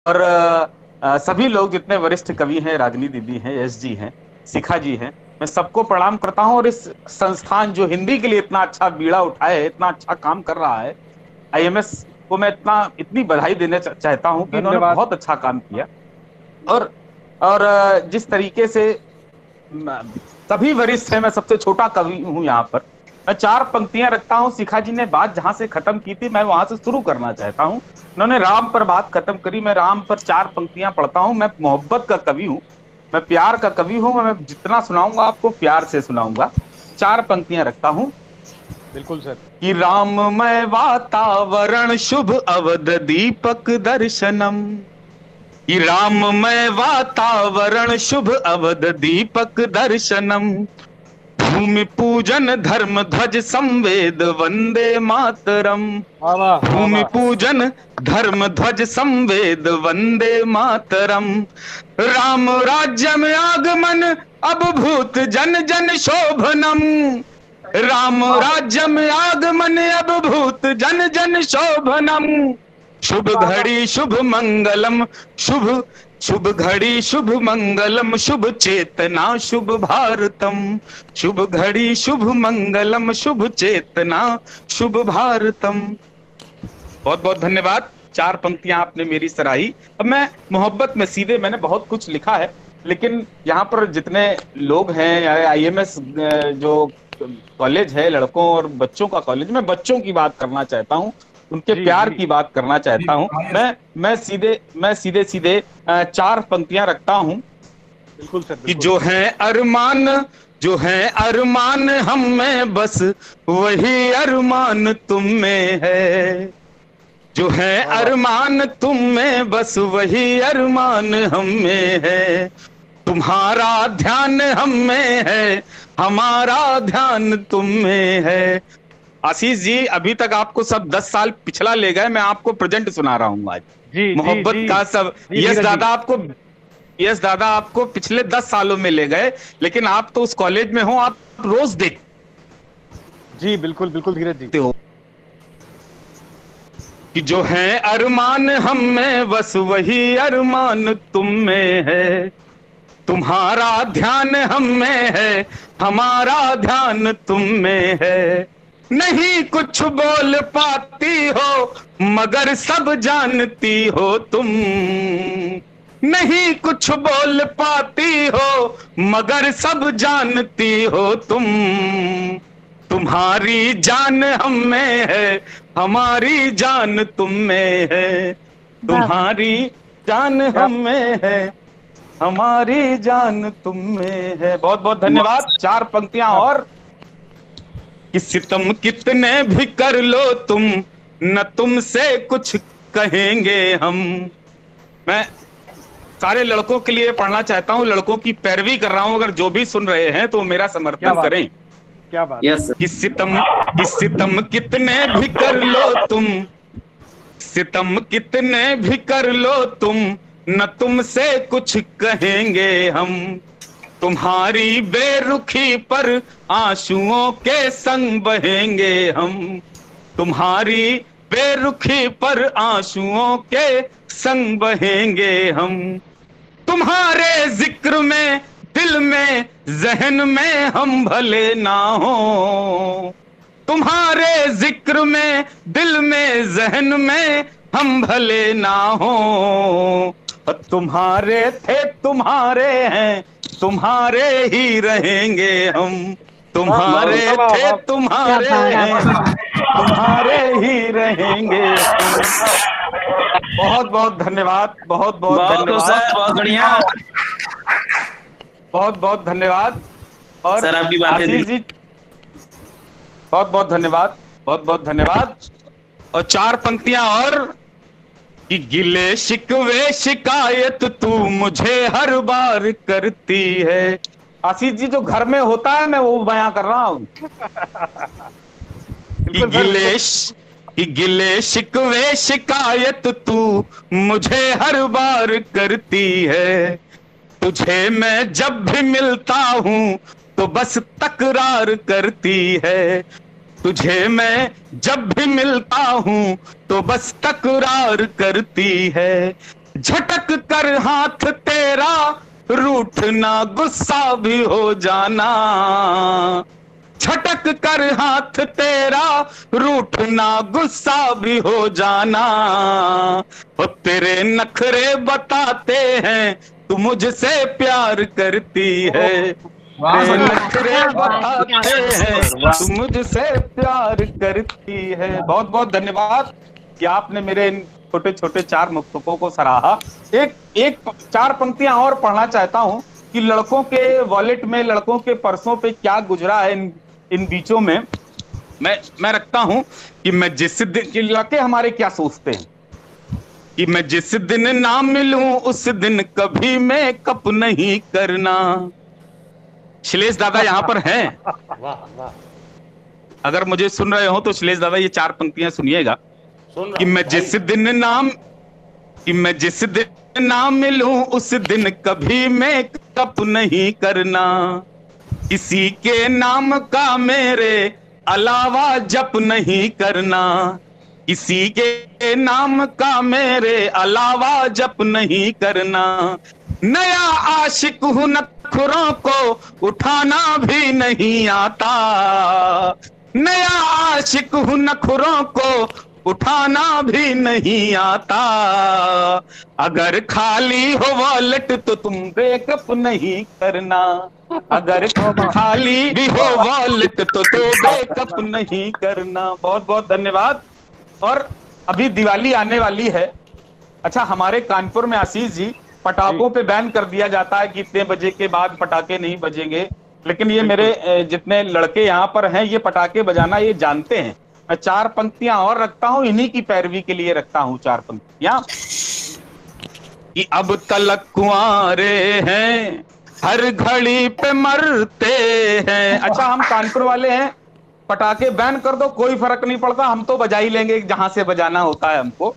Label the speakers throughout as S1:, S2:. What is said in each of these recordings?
S1: और सभी लोग जितने वरिष्ठ कवि हैं, रागिनी दीदी हैं, यश जी हैं, शिखा जी हैं, मैं सबको प्रणाम करता हूँ। और इस संस्थान जो हिंदी के लिए इतना अच्छा बीड़ा उठाए, इतना अच्छा काम कर रहा है, आईएमएस को मैं इतनी बधाई देना चाहता हूँ कि इन्होंने
S2: धन्यवाद।
S1: बहुत अच्छा काम किया। और जिस तरीके से सभी वरिष्ठ हैं, मैं सबसे छोटा कवि हूँ यहाँ पर। मैं चार पंक्तियां रखता हूँ। शिखा जी ने बात जहां से खत्म की थी, मैं वहां से शुरू करना चाहता हूँ। उन्होंने राम पर बात खत्म करी, मैं राम पर चार पंक्तियां पढ़ता हूँ। मैं मोहब्बत का कवि हूँ, मैं प्यार का कवि हूँ। मैं जितना सुनाऊंगा आपको प्यार से सुनाऊंगा। चार पंक्तियां रखता हूँ
S2: बिल्कुल सर।
S1: कि राममय वातावरण शुभ अवध दीपक दर्शनम। कि राममय वातावरण शुभ अवध दीपक दर्शनम। भूमि पूजन धर्म ध्वज संवेद वंदे मातरम।
S2: वाह वाह वाह
S1: भूमि
S2: वाह।
S1: पूजन धर्म ध्वज संवेद वंदे मातरम। राम राज्य में आगमन अब भूत जन जन शोभनम। राम राज्य में आगमन अब भूत जन जन शोभनम। शुभ घड़ी शुभ मंगलम। शुभ शुभ घड़ी शुभ मंगलम शुभ चेतना शुभ भारतम। शुभ घड़ी शुभ मंगलम शुभ चेतना शुभ भारतम। बहुत बहुत धन्यवाद। चार पंक्तियां आपने मेरी सराही। अब मैं मोहब्बत में सीधे, मैंने बहुत कुछ लिखा है, लेकिन यहाँ पर जितने लोग हैं, आईएमएस जो कॉलेज है लड़कों और बच्चों का कॉलेज, मैं बच्चों की बात करना चाहता हूँ, उनके
S2: जी
S1: प्यार
S2: जी।
S1: की बात करना चाहता हूँ। मैं सीधे सीधे चार पंक्तियां रखता हूँ
S2: बिल्कुल सर
S1: कि
S2: बिल्कुल।
S1: जो है अरमान हम में बस वही अरमान तुम में है। जो है
S2: वाह वाह।
S1: अरमान तुम में बस वही अरमान हम में है। तुम्हारा ध्यान हम में है, हमारा ध्यान तुम में है। आशीष जी, अभी तक आपको सब 10 साल पिछला ले गए, मैं आपको प्रेजेंट सुना रहा हूँ आज।
S2: जी जी
S1: मोहब्बत
S2: जी।
S1: का सब
S2: जी धीरज जी।
S1: यस दादा आपको पिछले 10 सालों में ले गए, लेकिन आप तो उस कॉलेज में हो, आप रोज देखते
S2: जी बिल्कुल बिल्कुल धीरज जी।
S1: हो कि जो है अरमान हम में बस वही अरमान तुम में है। तुम्हारा ध्यान हम में है, हमारा ध्यान तुम में है। नहीं कुछ बोल पाती हो मगर सब जानती हो तुम। नहीं कुछ बोल पाती हो मगर सब जानती हो तुम। तुम्हारी जान हम में है, हमारी जान तुम में है।
S3: वाह वाह।
S1: तुम्हारी जान
S2: क्या।
S1: हम में है, हमारी जान तुम में है। बहुत बहुत धन्यवाद। चार पंक्तियां
S2: क्या।
S1: और कि सितम कितने भी कर लो तुम, न तुमसे कुछ कहेंगे हम। मैं सारे लड़कों के लिए पढ़ना चाहता हूं, लड़कों की पैरवी कर रहा हूं। अगर जो भी सुन रहे हैं तो मेरा
S2: क्या
S1: समर्थन
S2: बात है।
S1: करें।
S2: क्या बात है।
S4: यस।
S1: कि सितम कितने भी कर लो तुम, सितम कितने भी कर लो तुम, न तुमसे कुछ कहेंगे हम। तुम्हारी बेरुखी पर आंसुओं के संग बहेंगे हम। तुम्हारी बेरुखी पर आंसुओं के संग बहेंगे हम। तुम्हारे जिक्र में दिल में जहन में हम भले ना हो। तुम्हारे जिक्र में दिल में जहन में हम भले ना हो। तुम्हारे थे तुम्हारे हैं, तुम्हारे ही रहेंगे हम।
S2: वाह वाह
S1: तुम्हारे
S2: वाह
S1: थे
S2: वाह।
S3: क्या
S1: तुम्हारे
S3: बात
S1: हैं,
S3: है।
S1: तुम्हारे ही रहेंगे हम। बहुत बहुत धन्यवाद। बहुत बहुत
S4: बहुत खुश
S1: धन्यवाद।
S4: है, बहुत बढ़िया।
S1: बहुत बहुत धन्यवाद। और
S4: सर आपकी बातें दिल।
S1: आशीष जी, बहुत बहुत धन्यवाद। बहुत बहुत धन्यवाद। और चार पंक्तियां और कि गिले शिकवे शिकायत तू मुझे हर बार करती है। आशीष जी, जो घर में होता है मैं वो बयां कर रहा हूं कि
S2: बिल्कुल सर बिल्कुल।
S1: कि गिले शिकवे शिकायत तू मुझे हर बार करती है। तुझे मैं जब भी मिलता हूं तो बस तकरार करती है। तुझे मैं जब भी मिलता हूं तो बस तकरार करती है। झटक कर हाथ तेरा रूठना गुस्सा भी हो जाना, झटक कर हाथ तेरा रूठना गुस्सा भी हो जाना। वो तेरे नखरे बताते हैं तू मुझसे प्यार करती है, तेरे नखरे बताते हैं तू मुझसे प्यार करती है। बहुत बहुत धन्यवाद कि आपने मेरे इन छोटे छोटे 4 मुक्तकों को सराहा। एक 4 पंक्तियां और पढ़ना चाहता हूं कि लड़कों के वॉलेट में, लड़कों के पर्सों पे क्या गुजरा है इन बीचों में। मैं रखता हूं कि मैं जिस दिन, कि लड़के हमारे क्या सोचते हैं कि मैं जिस दिन ना मिलूं उस दिन कभी मेकअप नहीं करना। श्लेष दादा यहाँ पर हैं, अगर मुझे सुन रहे हो तो श्लेष दादा ये 4 पंक्तियां सुनिएगा कि मैं जिस दिन ना मिलूं उस दिन कभी मेकअप नहीं करना, किसी के नाम का मेरे अलावा जप नहीं करना, किसी के नाम का मेरे अलावा जप नहीं करना। नया आशिक हूं नखरों को उठाना भी नहीं आता, नया आशिक हूं नखरों को उठाना भी नहीं आता। अगर खाली हो वॉलेट तो तुम ब्रेकअप नहीं करना, अगर खाली भी हो वॉलेट तो ब्रेकअप नहीं करना। बहुत बहुत धन्यवाद। और अभी दिवाली आने वाली है। अच्छा, हमारे कानपुर में आशीष जी पटाखों पे बैन कर दिया जाता है कि इतने बजे के बाद पटाखे नहीं बजेंगे, लेकिन ये मेरे जितने लड़के यहाँ पर हैं ये पटाखे बजाना ये जानते हैं। मैं 4 पंक्तियां और रखता हूं, इन्हीं की पैरवी के लिए रखता हूं 4 पंक्तियां कि अब तलक कुंवारे हैं हर घड़ी पे मरते हैं। अच्छा, हम कानपुर वाले हैं, पटाखे बैन कर दो कोई फर्क नहीं पड़ता, हम तो बजा ही लेंगे जहां से बजाना होता है हमको।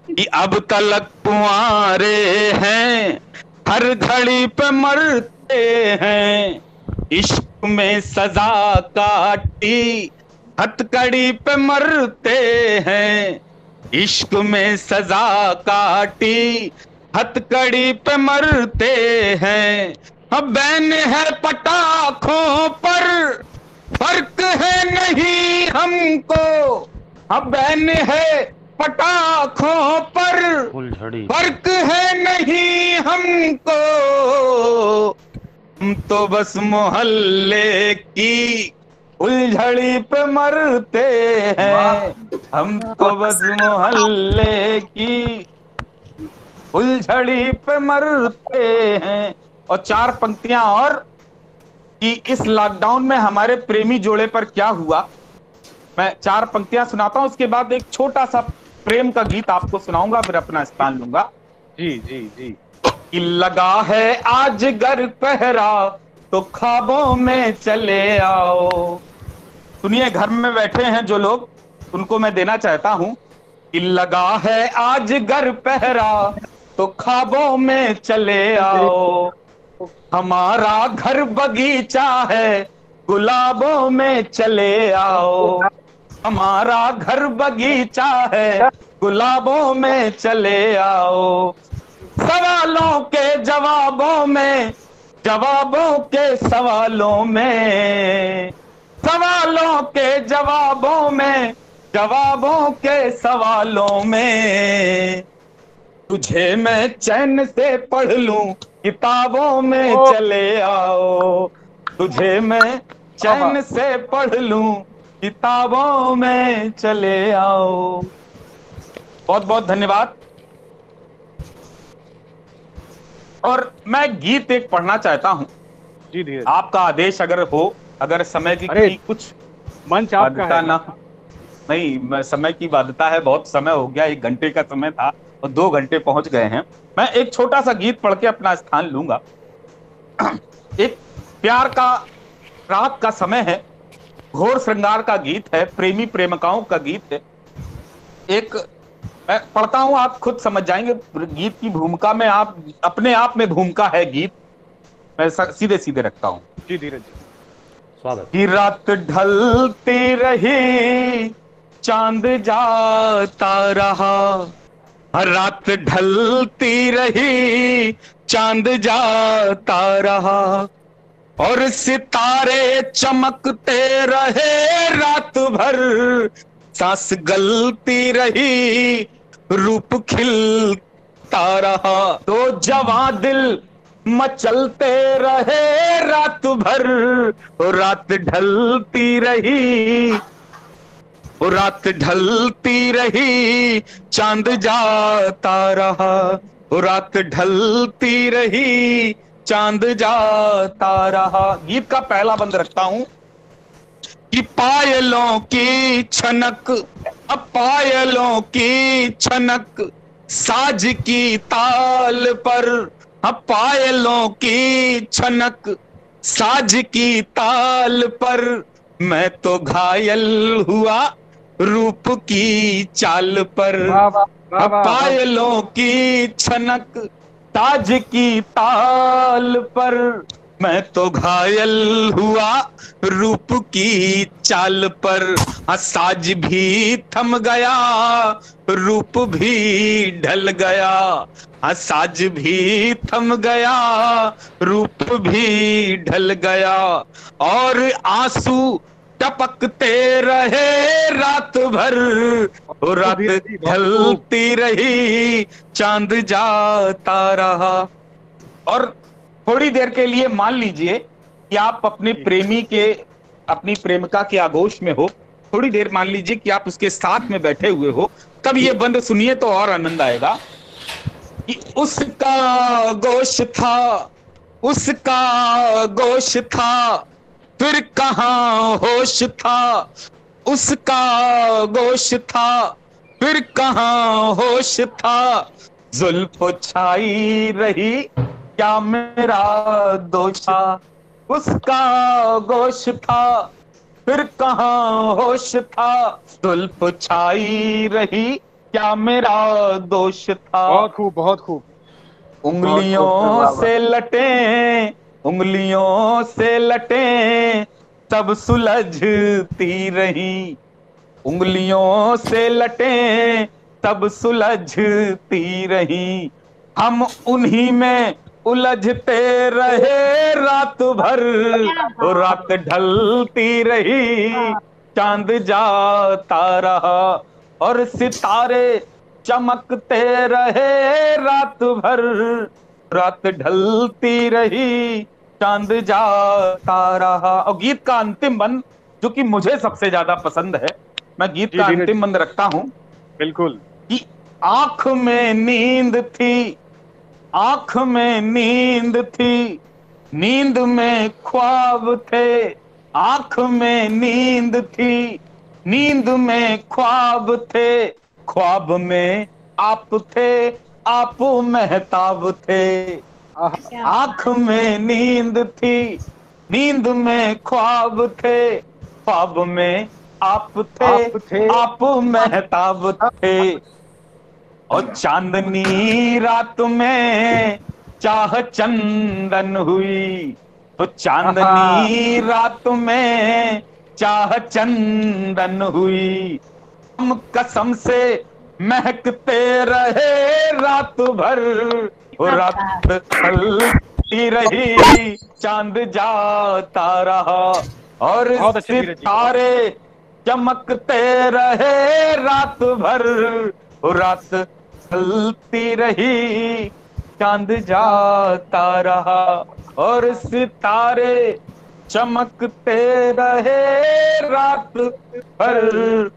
S1: कि अब तलक कुंवारे हैं हर घड़ी पे मरते हैं, इश्क में सजा काटी हथकड़ी पे मरते हैं, इश्क में सजा काटी हथकड़ी पे मरते हैं। अब बैन है पटाखों पर फर्क है नहीं हमको, अब बैन है पटाखों पर फर्क है नहीं हमको, हम तो बस मोहल्ले की उलझड़ी पे मरते हैं, हम तो बस मोहल्ले की उलझड़ी पे मरते हैं। और 4 पंक्तियां और कि इस लॉकडाउन में हमारे प्रेमी जोड़े पर क्या हुआ। मैं 4 पंक्तियां सुनाता हूं, उसके बाद एक छोटा सा प्रेम का गीत आपको सुनाऊंगा, फिर अपना स्थान लूंगा।
S2: जी जी जी।
S1: कि लगा है आज घर पहरा तो ख्वाबों में चले आओ। सुनिए, घर में बैठे हैं जो लोग, उनको मैं देना चाहता हूं कि लगा है आज घर पहरा तो ख्वाबों में चले आओ, हमारा घर बगीचा है गुलाबों में चले आओ, हमारा घर बगीचा है गुलाबों में चले आओ। सवालों के जवाबों में, जवाबों के सवालों में, सवालों के जवाबों में, जवाबों के सवालों में, तुझे मैं चैन से पढ़ लूं किताबों में चले आओ, तुझे मैं चैन से पढ़ लूं किताबों में चले आओ। बहुत बहुत धन्यवाद। और मैं गीत एक पढ़ना चाहता हूं
S2: जी धीरे,
S1: आपका आदेश अगर हो, अगर समय की कुछ
S2: मंच आपका है
S1: ना। नहीं, समय की बाध्यता है, बहुत समय हो गया, 1 घंटे का समय था और 2 घंटे पहुंच गए हैं। मैं एक छोटा सा गीत पढ़ के अपना स्थान लूंगा। एक प्यार का रात का समय है, घोर श्रृंगार का गीत है, प्रेमी प्रेमिकाओं का गीत है। एक मैं पढ़ता हूं, आप खुद समझ जाएंगे गीत की भूमिका में, आप अपने आप में भूमिका है गीत। मैं सीधे सीधे रखता हूं।
S2: जी धीरज जी, स्वागत।
S1: कि रात ढलती रही चांद जाता रहा, रात ढलती रही, चांद जाता रहा, और सितारे चमकते रहे रात भर, सांस गलती रही, रूप खिलता रहा। तो जवां दिल मचलते रहे रात भर, रात ढलती रही, रात ढलती रही, चांद जाता रहा, रात ढलती रही, चांद जाता रहा। गीत का पहला बंद रखता हूं कि पायलों की छनक, अब पायलों की छनक साज की ताल पर, अब पायलों की छनक साज की ताल पर, मैं तो घायल हुआ रूप की चाल पर। अब पायलों की छनक ताज की ताल पर, मैं तो घायल हुआ रूप की चाल पर। साज भी थम गया, रूप भी ढल गया, साज भी थम गया, रूप भी ढल गया, और आंसू टपकते रहे रात भर, रात ढलती रही, चांद जाता रहा। और थोड़ी देर के लिए मान लीजिए कि आप अपने प्रेमी के, अपनी प्रेमिका के आगोश में हो, थोड़ी देर मान लीजिए कि आप उसके साथ में बैठे हुए हो, तब ये बंद सुनिए तो और आनंद आएगा। कि उसका गोश था, उसका गोश था, फिर कहां होश था, उसका गोश था, फिर कहां होश था, जुल्फ छाई रही, क्या मेरा दोष था। उसका गोश था, फिर कहां होश था, जुल्फ छाई रही, क्या मेरा दोष था।
S2: बहुत खूब, बहुत खूब।
S1: उंगलियों से लटे, उंगलियों से लटे, तब सुलझती रही, उंगलियों से लटे, तब सुलझती रही, हम उन्हीं में उलझते रहे रात भर, रात ढलती रही, चांद जाता रहा, और सितारे चमकते रहे रात भर, रात ढलती रही, चांद जाता रहा। और गीत का अंतिम बंद जो कि मुझे सबसे ज्यादा पसंद है, मैं गीत का अंतिम बंद रखता हूं।
S2: बिल्कुल।
S1: कि आंख में नींद थी, आंख में नींद थी, नींद में ख्वाब थे, आंख में नींद थी, नींद में ख्वाब थे, ख्वाब में आप थे, आप महताब थे। आंख में नींद थी, नींद में ख्वाब थे, ख्वाब में आप थे, आप महताब थे। और चांदनी रात में चाह चंदन हुई, तो चांदनी रात में चाह चंदन हुई, हम कसम से महकते रहे रात भर, रात ढलती रही, चांद जाता रहा, और सितारे चमकते रहे रात भर, रात ढलती रही, चांद जाता रहा, और सितारे चमकते रहे रात भर,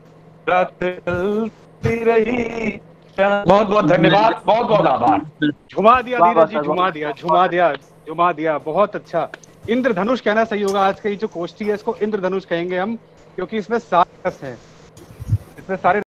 S1: रात ढलती रही। बहुत बहुत धन्यवाद, बहुत बहुत आभार।
S2: झुमा दिया धीरज जी, झुमा दिया, झुमा दिया, झुमा दिया, बहुत अच्छा। इंद्रधनुष कहना सही होगा। आज की जो कोष्ठी है इसको इंद्रधनुष कहेंगे हम, क्योंकि इसमें सारे रस है, इसमें सारे